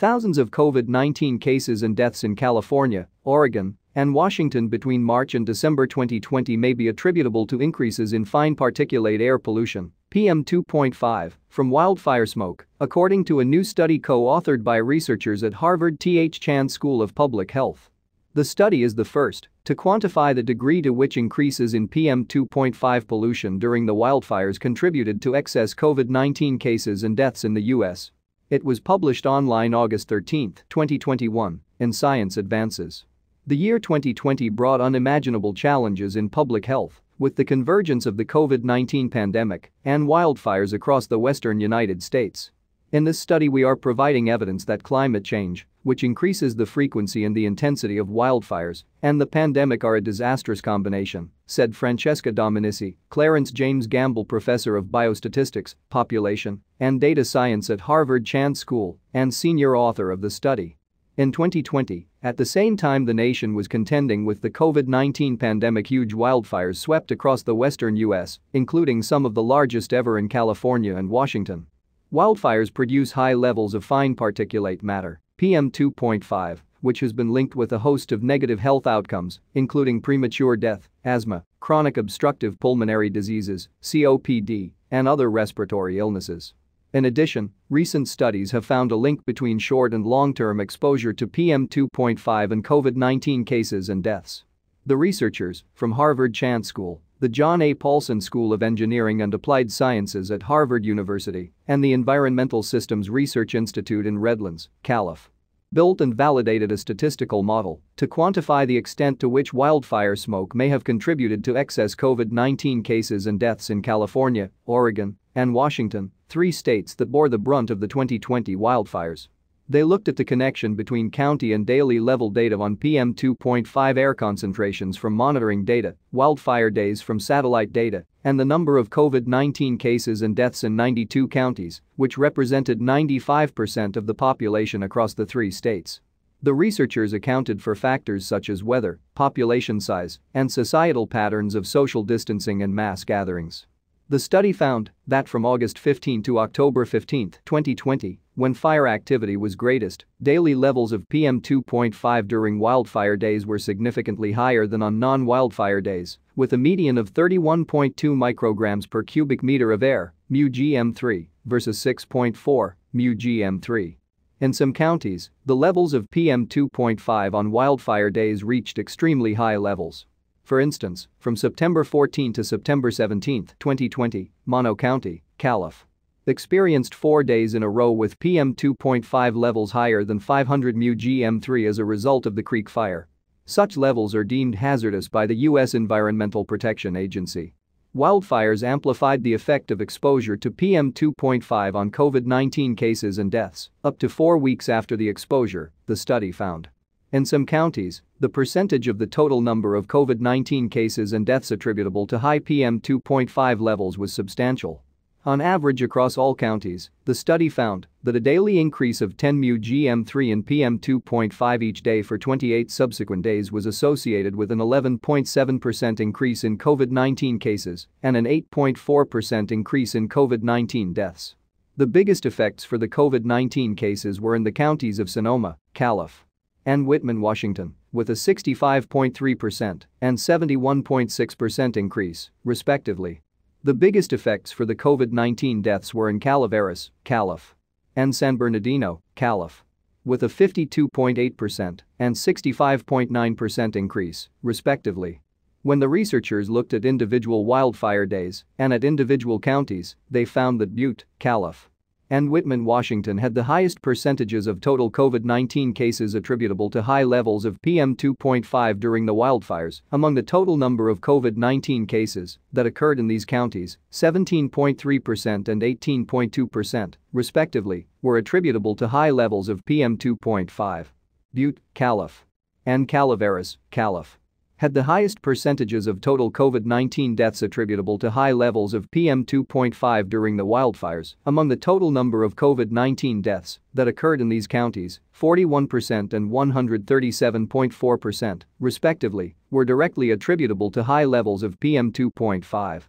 Thousands of COVID-19 cases and deaths in California, Oregon, and Washington between March and December 2020 may be attributable to increases in fine particulate air pollution, PM2.5, from wildfire smoke, according to a new study co-authored by researchers at Harvard T.H. Chan School of Public Health. The study is the first to quantify the degree to which increases in PM2.5 pollution during the wildfires contributed to excess COVID-19 cases and deaths in the U.S. It was published online August 13, 2021, in Science Advances. The year 2020 brought unimaginable challenges in public health, with the convergence of the COVID-19 pandemic and wildfires across the western United States. In this study, we are providing evidence that climate change, which increases the frequency and the intensity of wildfires, and the pandemic are a disastrous combination, said Francesca Dominici, Clarence James Gamble Professor of Biostatistics, Population, and Data Science at Harvard Chan School and senior author of the study. In 2020, at the same time the nation was contending with the COVID-19 pandemic, huge wildfires swept across the western U.S., including some of the largest ever in California and Washington. Wildfires produce high levels of fine particulate matter, PM2.5, which has been linked with a host of negative health outcomes, including premature death, asthma, chronic obstructive pulmonary diseases, COPD, and other respiratory illnesses. In addition, recent studies have found a link between short and long-term exposure to PM2.5 and COVID-19 cases and deaths. The researchers, from Harvard Chan School, the John A. Paulson School of Engineering and Applied Sciences at Harvard University, and the Environmental Systems Research Institute in Redlands, Calif, built and validated a statistical model to quantify the extent to which wildfire smoke may have contributed to excess COVID-19 cases and deaths in California, Oregon, and Washington, three states that bore the brunt of the 2020 wildfires. They looked at the connection between county and daily level data on PM2.5 air concentrations from monitoring data, wildfire days from satellite data, and the number of COVID-19 cases and deaths in 92 counties, which represented 95% of the population across the three states. The researchers accounted for factors such as weather, population size, and societal patterns of social distancing and mass gatherings. The study found that from August 15 to October 15, 2020, when fire activity was greatest, daily levels of PM2.5 during wildfire days were significantly higher than on non-wildfire days, with a median of 31.2 micrograms per cubic meter of air, μgm3, versus 6.4 μgm3. In some counties, the levels of PM2.5 on wildfire days reached extremely high levels. For instance, from September 14 to September 17, 2020, Mono County, Calif, experienced 4 days in a row with PM2.5 levels higher than 500 μgm3 as a result of the Creek Fire. Such levels are deemed hazardous by the U.S. Environmental Protection Agency. Wildfires amplified the effect of exposure to PM2.5 on COVID-19 cases and deaths, up to 4 weeks after the exposure, the study found. In some counties, the percentage of the total number of COVID-19 cases and deaths attributable to high PM2.5 levels was substantial. On average across all counties, the study found that a daily increase of 10 μgm3 in PM2.5 each day for 28 subsequent days was associated with an 11.7% increase in COVID-19 cases and an 8.4% increase in COVID-19 deaths. The biggest effects for the COVID-19 cases were in the counties of Sonoma, Calif, and Whitman, Washington, with a 65.3% and 71.6% increase, respectively. The biggest effects for the COVID-19 deaths were in Calaveras, Calif, and San Bernardino, Calif, with a 52.8% and 65.9% increase, respectively. When the researchers looked at individual wildfire days and at individual counties, they found that Butte, Calif, and Whitman, Washington had the highest percentages of total COVID-19 cases attributable to high levels of PM2.5 during the wildfires. Among the total number of COVID-19 cases that occurred in these counties, 17.3% and 18.2%, respectively, were attributable to high levels of PM2.5. Butte, Calif, and Calaveras, Calif, had the highest percentages of total COVID-19 deaths attributable to high levels of PM2.5 during the wildfires. Among the total number of COVID-19 deaths that occurred in these counties, 41% and 137.4%, respectively, were directly attributable to high levels of PM2.5.